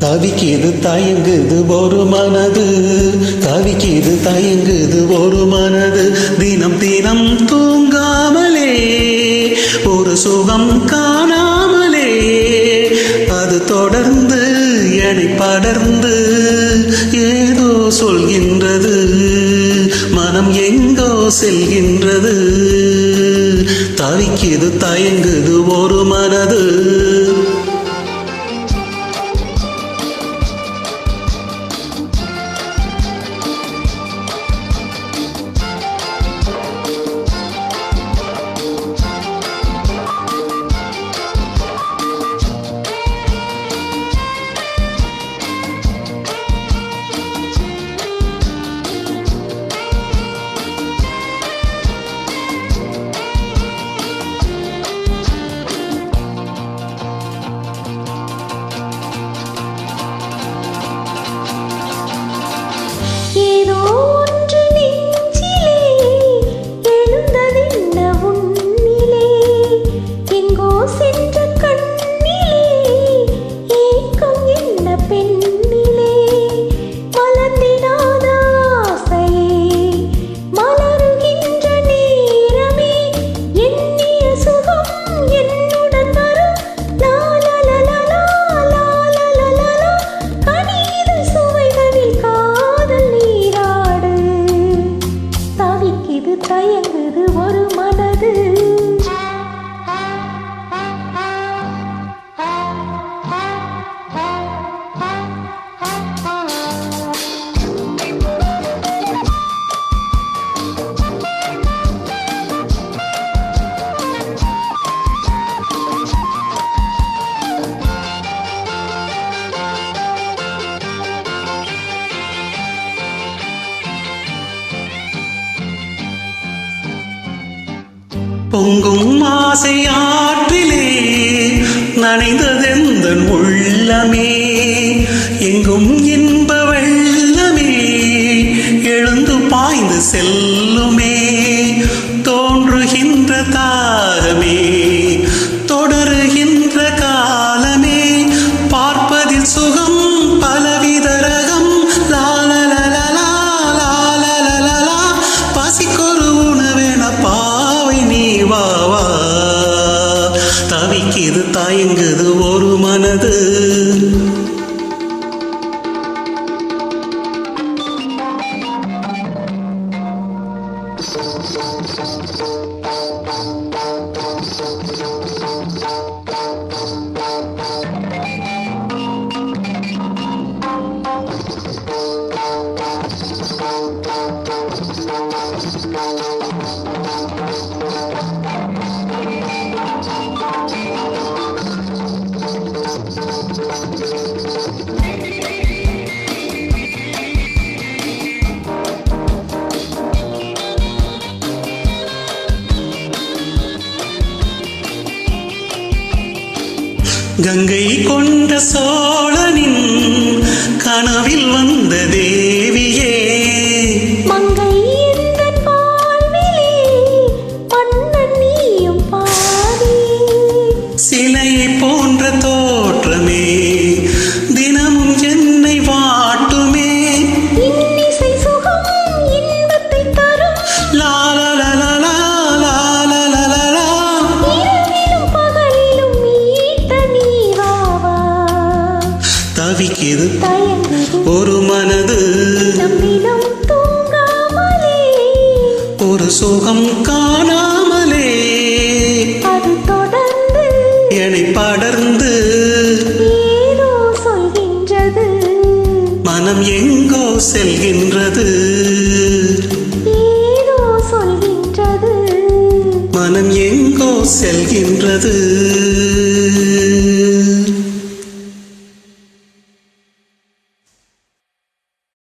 தவிக்கிது தயங்குது ஒரு மனது, தவிக்கிது தயங்குது ஒரு மனது, தினம் தினம் தூங்காமலே ஒரு சுகம் காணாமலே, அது தொடர்ந்து என்னை படர்ந்து ஏதோ சொல்கின்றது, மனம் எங்கோ செல்கின்றது. தவிக்கிது தயங்குது ஒரு மனது. தயங்குது ஒரு மனது. பொங்கும் ஆசை ஆற்றிலே நனைந்ததெந்தன் உள்ளமே, எங்கும் இன்ப வெள்ளமே எழுந்து பாய்ந்து செல்லுமே, தோன்றுகின்ற தாகமே தொடருகின்ற காலமே, பார்ப்பதில் சுகம் பலவித ரகம், லாலலலலா லாலலலலா, பசிக்கொரு உணவென பாவை நீ வா வா. தவிக்கிது தயங்குது ஒரு மனது. கங்கை கொண்ட சோழனின் கனவில் வந்த தேவியே, மங்கை எந்தன் வாழ்விலே மன்னன் நீயும் பாடி, சிலையை போன்ற தோற்றமே தினமும் என்னை வாட்டுமே, இன்னிசை சுகம் இன்பத்தை தரும், லாலலலலா லாலலலலா, இரவிலும் பகலிலும் மீட்ட நீ வா வா. தவிக்கிது தயங்குது ஒரு மனது, நம்மிடம் தூங்காமலே ஒரு சுகம் காணாமலே, அது தொடர்ந்து என்னை படர்ந்து ஏதோ சொல்கின்றது, மனம் எங்கோ செல்கின்றது, ஏதோ சொல்கின்றது, மனம் எங்கோ செல்கின்றது.